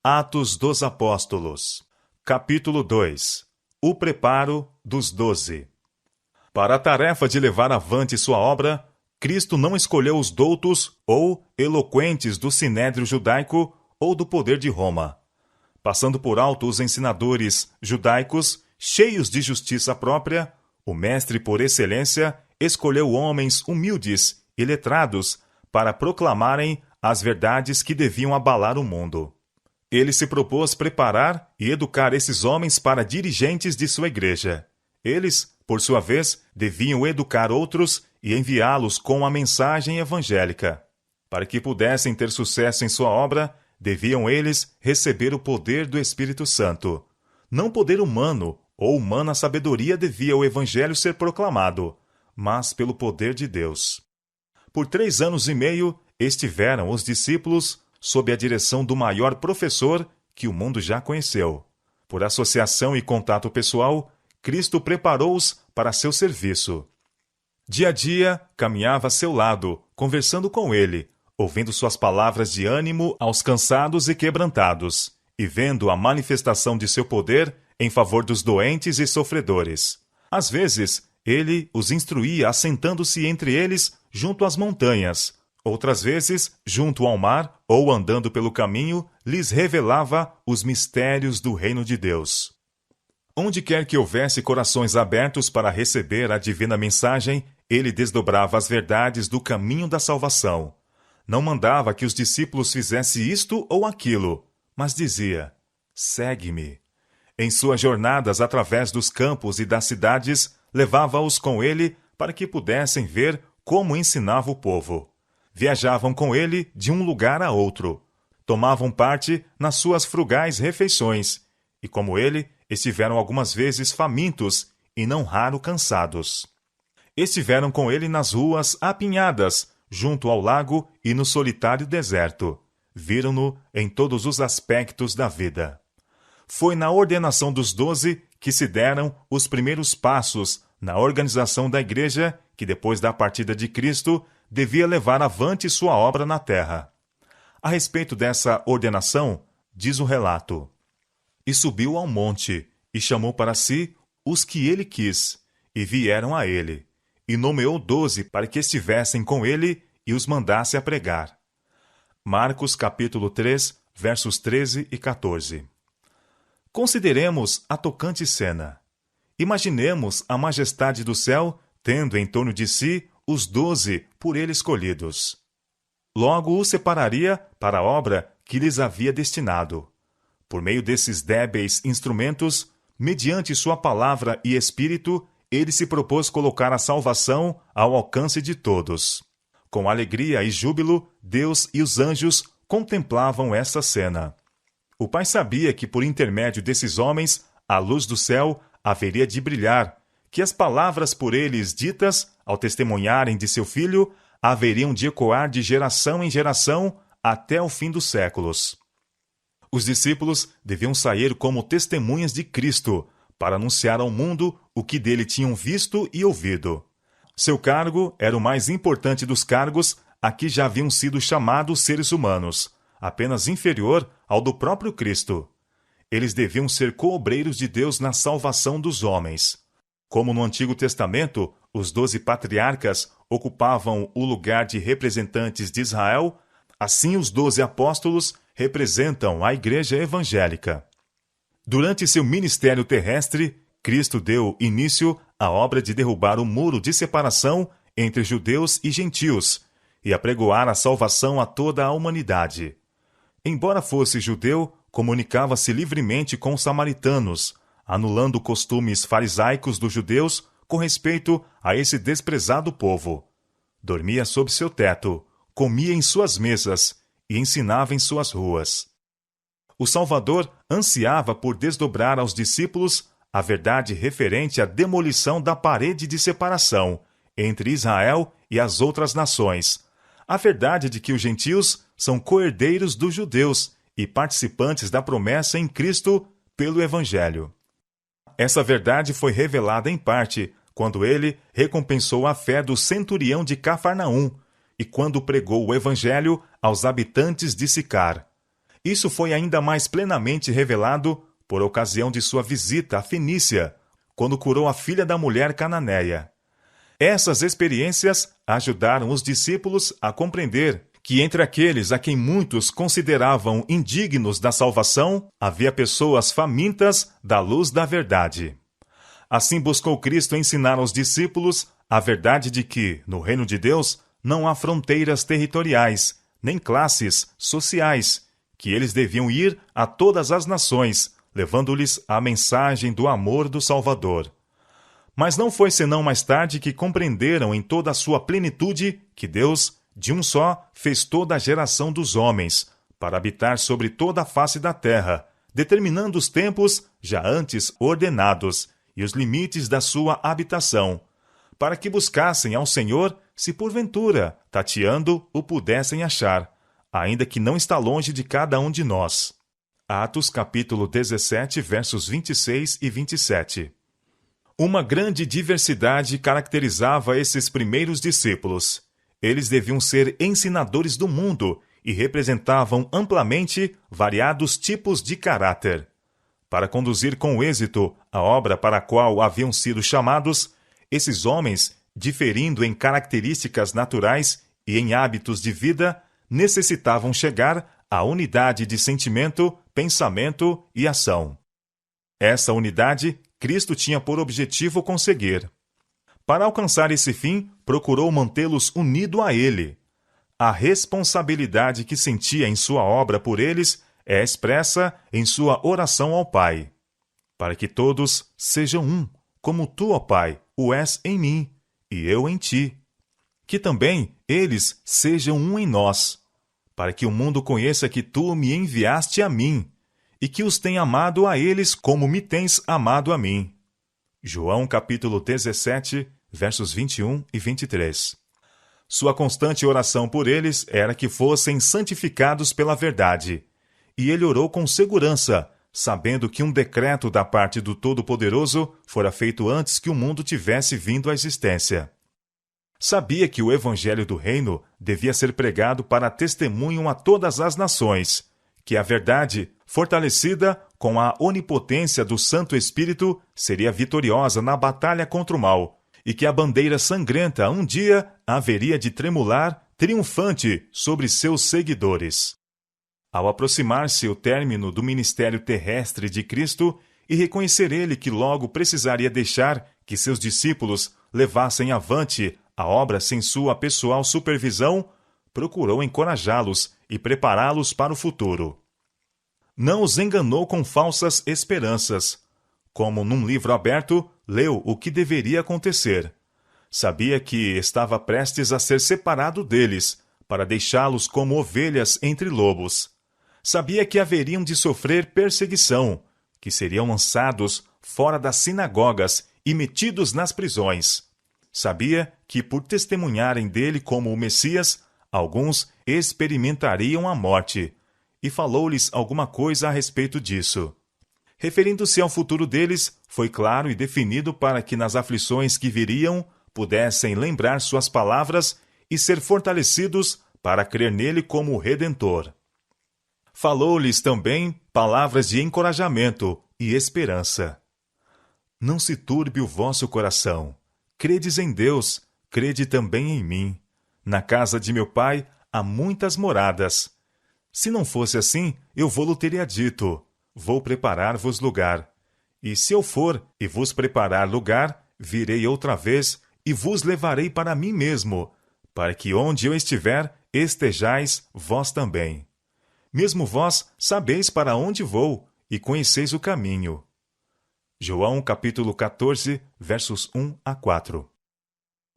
Atos dos Apóstolos, capítulo 2. O preparo dos 12. Para a tarefa de levar avante sua obra, Cristo não escolheu os doutos ou eloquentes do sinédrio judaico ou do poder de Roma. Passando por alto os ensinadores judaicos, cheios de justiça própria, o mestre por excelência escolheu homens humildes e letrados para proclamarem as verdades que deviam abalar o mundo. Ele se propôs preparar e educar esses homens para dirigentes de sua igreja. Eles, por sua vez, deviam educar outros e enviá-los com a mensagem evangélica. Para que pudessem ter sucesso em sua obra, deviam eles receber o poder do Espírito Santo. Não poder humano ou humana sabedoria devia o evangelho ser proclamado, mas pelo poder de Deus. Por 3 anos e meio estiveram os discípulos sob a direção do maior professor que o mundo já conheceu. Por associação e contato pessoal, Cristo preparou-os para seu serviço. Dia a dia, caminhava a seu lado, conversando com ele, ouvindo suas palavras de ânimo aos cansados e quebrantados, e vendo a manifestação de seu poder em favor dos doentes e sofredores. Às vezes, ele os instruía assentando-se entre eles junto às montanhas. Outras vezes, junto ao mar ou andando pelo caminho, lhes revelava os mistérios do reino de Deus. Onde quer que houvesse corações abertos para receber a divina mensagem, ele desdobrava as verdades do caminho da salvação. Não mandava que os discípulos fizessem isto ou aquilo, mas dizia: segue-me. Em suas jornadas através dos campos e das cidades, levava-os com ele para que pudessem ver como ensinava o povo. Viajavam com ele de um lugar a outro. Tomavam parte nas suas frugais refeições. E como ele, estiveram algumas vezes famintos e não raro cansados. Estiveram com ele nas ruas apinhadas, junto ao lago e no solitário deserto. Viram-no em todos os aspectos da vida. Foi na ordenação dos 12 que se deram os primeiros passos na organização da igreja que, depois da partida de Cristo, devia levar avante sua obra na terra. A respeito dessa ordenação, diz o relato: E subiu ao monte, e chamou para si os que ele quis, e vieram a ele, e nomeou 12 para que estivessem com ele e os mandasse a pregar. Marcos capítulo 3, versos 13 e 14. Consideremos a tocante cena. Imaginemos a majestade do céu tendo em torno de si os 12 por ele escolhidos. Logo os separaria para a obra que lhes havia destinado. Por meio desses débeis instrumentos, mediante sua palavra e espírito, ele se propôs colocar a salvação ao alcance de todos. Com alegria e júbilo, Deus e os anjos contemplavam essa cena. O Pai sabia que por intermédio desses homens, a luz do céu haveria de brilhar, que as palavras por eles ditas, ao testemunharem de seu Filho, haveriam de ecoar de geração em geração até o fim dos séculos. Os discípulos deviam sair como testemunhas de Cristo, para anunciar ao mundo o que dele tinham visto e ouvido. Seu cargo era o mais importante dos cargos a que já haviam sido chamados seres humanos, apenas inferior ao do próprio Cristo. Eles deviam ser coobreiros de Deus na salvação dos homens. Como no Antigo Testamento, os 12 patriarcas ocupavam o lugar de representantes de Israel, assim os 12 apóstolos representam a Igreja Evangélica. Durante seu ministério terrestre, Cristo deu início à obra de derrubar o muro de separação entre judeus e gentios e apregoar a salvação a toda a humanidade. Embora fosse judeu, comunicava-se livremente com os samaritanos, anulando costumes farisaicos dos judeus com respeito a esse desprezado povo. Dormia sob seu teto, comia em suas mesas e ensinava em suas ruas. O Salvador ansiava por desdobrar aos discípulos a verdade referente à demolição da parede de separação entre Israel e as outras nações, a verdade de que os gentios são coherdeiros dos judeus e participantes da promessa em Cristo pelo Evangelho. Essa verdade foi revelada em parte quando ele recompensou a fé do centurião de Cafarnaum e quando pregou o Evangelho aos habitantes de Sicar. Isso foi ainda mais plenamente revelado por ocasião de sua visita à Fenícia, quando curou a filha da mulher cananeia. Essas experiências ajudaram os discípulos a compreender que entre aqueles a quem muitos consideravam indignos da salvação, havia pessoas famintas da luz da verdade. Assim buscou Cristo ensinar aos discípulos a verdade de que, no reino de Deus, não há fronteiras territoriais, nem classes sociais, que eles deviam ir a todas as nações, levando-lhes a mensagem do amor do Salvador. Mas não foi senão mais tarde que compreenderam em toda a sua plenitude que Deus, de um só, fez toda a geração dos homens, para habitar sobre toda a face da terra, determinando os tempos já antes ordenados e os limites da sua habitação, para que buscassem ao Senhor, se porventura, tateando, o pudessem achar, ainda que não está longe de cada um de nós. Atos capítulo 17, versos 26 e 27. Uma grande diversidade caracterizava esses primeiros discípulos. Eles deviam ser ensinadores do mundo e representavam amplamente variados tipos de caráter. Para conduzir com êxito a obra para a qual haviam sido chamados, esses homens, diferindo em características naturais e em hábitos de vida, necessitavam chegar à unidade de sentimento, pensamento e ação. Essa unidade Cristo tinha por objetivo conseguir. Para alcançar esse fim, procurou mantê-los unidos a Ele. A responsabilidade que sentia em sua obra por eles é expressa em sua oração ao Pai. Para que todos sejam um, como tu, ó Pai, o és em mim, e eu em ti. Que também eles sejam um em nós, para que o mundo conheça que tu me enviaste a mim, e que os tenha amado a eles como me tens amado a mim. João capítulo 17, versos 21 e 23. Sua constante oração por eles era que fossem santificados pela verdade, e ele orou com segurança, sabendo que um decreto da parte do Todo-Poderoso fora feito antes que o mundo tivesse vindo à existência. Sabia que o Evangelho do Reino devia ser pregado para testemunho a todas as nações, que a verdade, fortalecida com a onipotência do Santo Espírito, seria vitoriosa na batalha contra o mal, e que a bandeira sangrenta um dia haveria de tremular triunfante sobre seus seguidores. Ao aproximar-se o término do ministério terrestre de Cristo e reconhecer ele que logo precisaria deixar que seus discípulos levassem avante a obra sem sua pessoal supervisão, procurou encorajá-los e prepará-los para o futuro. Não os enganou com falsas esperanças. Como num livro aberto, leu o que deveria acontecer. Sabia que estava prestes a ser separado deles, para deixá-los como ovelhas entre lobos. Sabia que haveriam de sofrer perseguição, que seriam lançados fora das sinagogas e metidos nas prisões. Sabia que, por testemunharem dele como o Messias, alguns experimentariam a morte, e falou-lhes alguma coisa a respeito disso. Referindo-se ao futuro deles, foi claro e definido para que nas aflições que viriam pudessem lembrar suas palavras e ser fortalecidos para crer nele como o Redentor. Falou-lhes também palavras de encorajamento e esperança. Não se turbe o vosso coração. Credes em Deus, crede também em mim. Na casa de meu Pai há muitas moradas. Se não fosse assim, eu vou-lo teria dito, vou preparar-vos lugar. E se eu for e vos preparar lugar, virei outra vez e vos levarei para mim mesmo, para que onde eu estiver, estejais vós também. Mesmo vós sabeis para onde vou e conheceis o caminho. João capítulo 14, versos 1 a 4.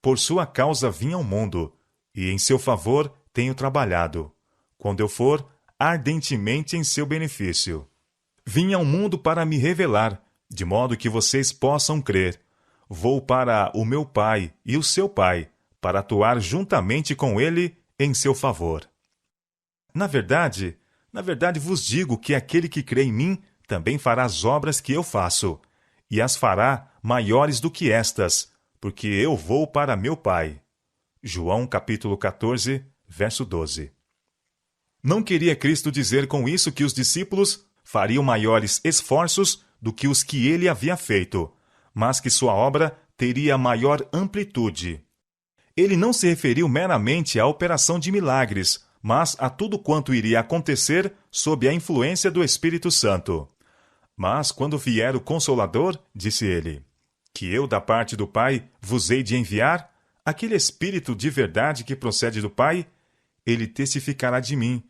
Por sua causa vim ao mundo, e em seu favor tenho trabalhado. Quando eu for, ardentemente em seu benefício. Vim ao mundo para me revelar, de modo que vocês possam crer. Vou para o meu Pai e o seu Pai, para atuar juntamente com ele em seu favor. Na verdade vos digo que aquele que crê em mim também fará as obras que eu faço, e as fará maiores do que estas, porque eu vou para meu Pai. João capítulo 14, verso 12. Não queria Cristo dizer com isso que os discípulos fariam maiores esforços do que os que ele havia feito, mas que sua obra teria maior amplitude. Ele não se referiu meramente à operação de milagres, mas a tudo quanto iria acontecer sob a influência do Espírito Santo. Mas quando vier o Consolador, disse ele, que eu da parte do Pai vos hei de enviar, aquele Espírito de verdade que procede do Pai, ele testificará de mim,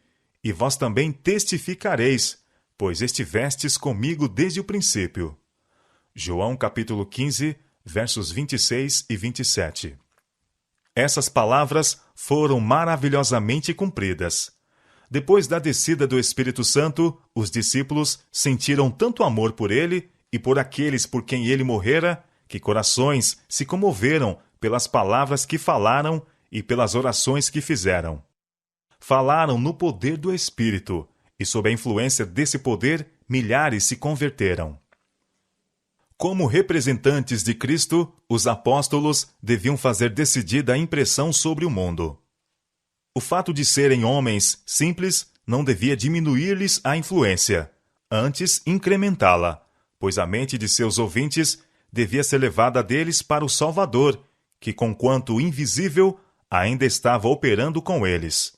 e vós também testificareis, pois estivestes comigo desde o princípio. João capítulo 15, versos 26 e 27. Essas palavras foram maravilhosamente cumpridas. Depois da descida do Espírito Santo, os discípulos sentiram tanto amor por ele e por aqueles por quem ele morrera, que corações se comoveram pelas palavras que falaram e pelas orações que fizeram. Falaram no poder do Espírito, e sob a influência desse poder, milhares se converteram. Como representantes de Cristo, os apóstolos deviam fazer decidida impressão sobre o mundo. O fato de serem homens simples não devia diminuir-lhes a influência, antes incrementá-la, pois a mente de seus ouvintes devia ser levada deles para o Salvador, que, conquanto invisível, ainda estava operando com eles.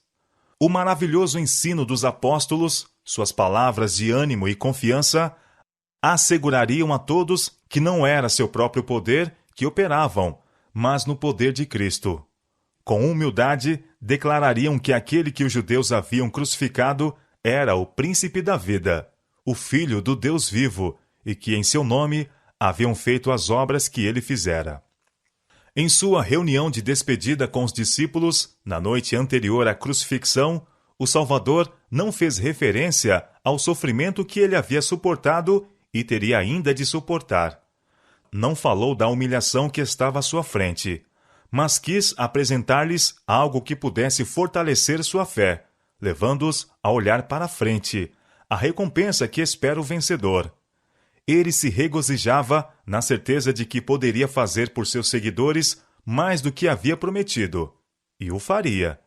O maravilhoso ensino dos apóstolos, suas palavras de ânimo e confiança, assegurariam a todos que não era seu próprio poder que operavam, mas no poder de Cristo. Com humildade, declarariam que aquele que os judeus haviam crucificado era o príncipe da vida, o Filho do Deus vivo, e que em seu nome haviam feito as obras que ele fizera. Em sua reunião de despedida com os discípulos, na noite anterior à crucifixão, o Salvador não fez referência ao sofrimento que ele havia suportado e teria ainda de suportar. Não falou da humilhação que estava à sua frente, mas quis apresentar-lhes algo que pudesse fortalecer sua fé, levando-os a olhar para a frente, a recompensa que espera o vencedor. Ele se regozijava na certeza de que poderia fazer por seus seguidores mais do que havia prometido, e o faria,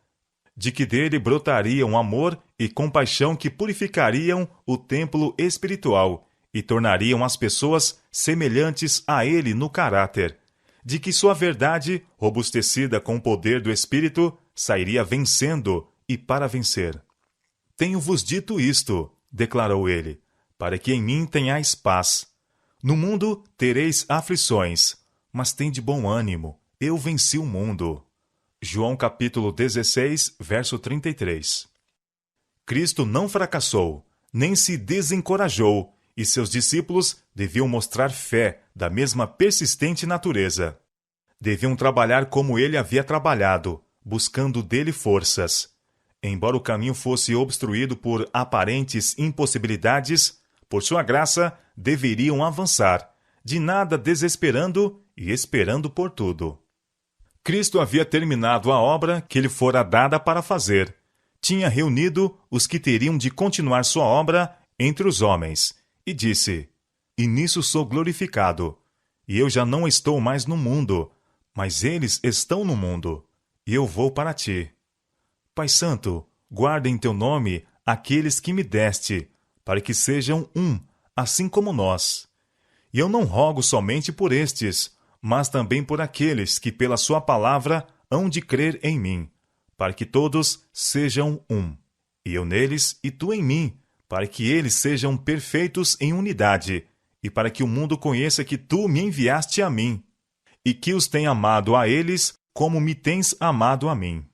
de que dele brotariam amor e compaixão que purificariam o templo espiritual e tornariam as pessoas semelhantes a ele no caráter, de que sua verdade, robustecida com o poder do Espírito, sairia vencendo e para vencer. Tenho-vos dito isto, declarou ele, para que em mim tenhais paz. No mundo tereis aflições, mas tende bom ânimo, eu venci o mundo. João capítulo 16, verso 33. Cristo não fracassou, nem se desencorajou, e seus discípulos deviam mostrar fé da mesma persistente natureza. Deviam trabalhar como ele havia trabalhado, buscando dele forças. Embora o caminho fosse obstruído por aparentes impossibilidades, por sua graça, deveriam avançar, de nada desesperando e esperando por tudo. Cristo havia terminado a obra que lhe fora dada para fazer. Tinha reunido os que teriam de continuar sua obra entre os homens, e disse: E nisso sou glorificado. E eu já não estou mais no mundo, mas eles estão no mundo, e eu vou para ti. Pai Santo, guarda em teu nome aqueles que me deste, para que sejam um, assim como nós. E eu não rogo somente por estes, mas também por aqueles que pela sua palavra hão de crer em mim, para que todos sejam um, e eu neles e tu em mim, para que eles sejam perfeitos em unidade, e para que o mundo conheça que tu me enviaste a mim, e que os tenha amado a eles como me tens amado a mim.